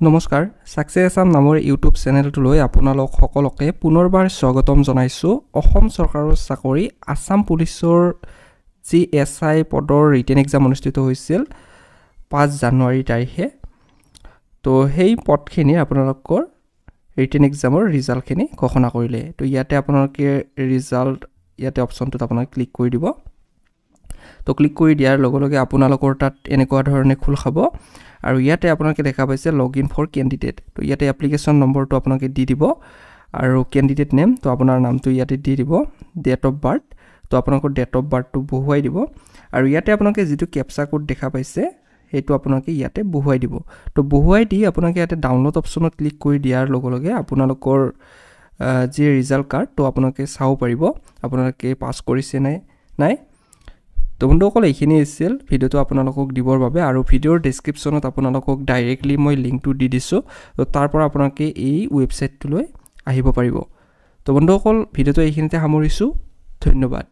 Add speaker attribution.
Speaker 1: নমস্কাৰ সাকসেছ আসাম নামৰ ইউটিউব চেনেলটোলৈ আপোনালোক সকলোকে পুনৰবাৰ স্বাগতম জনাইছো অসম চৰকাৰৰ চাকৰি আসাম পুলিচৰ জিএসআই পদৰ ৰিটেন এক্সাম অনুষ্ঠিত হৈছিল 5 জানুৱাৰী তাৰিখে তো সেই পদখিনি আপোনালোকৰ ৰিটেন এক্সামৰ ৰিজাল্টখিনি ঘোষণা কৰিলে তো ইয়াতে আপোনালোকে ৰিজাল্ট ইয়াতে অপচনটোত আপোনালোকে ক্লিক কৰি দিব তো ক্লিক কৰি দিয়াৰ লগে লগে আপোনালোকৰ তাত এনেকুৱা ধৰণে খোল খাব আৰু ইয়াতে আপোনালোকে দেখা পাইছে লগইন ফৰ ক্যান্ডিডেট তো ইয়াতে এপ্লিকেশন নম্বৰটো আপোনালোকে দি দিব আৰু ক্যান্ডিডেট নেম তো আপোনাৰ নামটো ইয়াতে দি দিব ডেট অফ বাৰ্থ তো আপোনালোকৰ ডেট অফ বাৰ্থটো বহুৱাই দিব আৰু ইয়াতে আপোনালোকে যেটো ক্যাপচা কোড দেখা পাইছে হেতু আপোনালোকে ইয়াতে বহুৱাই দিব তো বহুৱাই দি আপোনালোকে ইয়াতে ডাউনলোড অপচনত ক্লিক কৰি দিয়াৰ লগে লগে আপোনালোকৰ যে ৰিজাল্ট কাৰ্ড তো আপোনালোকে চাও পাৰিব আপোনালোকে পাস কৰিছে নাই তো বন্ধুসকল এইখিনি আছিল ভিডিওটো আপোনালোকক দিবৰ বাবে আৰু ভিডিওৰ ডেসক্ৰিপচনত আপোনালোকক ডাইৰেক্টলি মই লিংকটো দি দিছো তো তাৰ পৰা আপোনালোকে এই ওয়েবসাইটটোলৈ আহিব পাৰিব তো বন্ধুসকল ভিডিওটো এইখিনিতে সামৰিছো ধন্যবাদ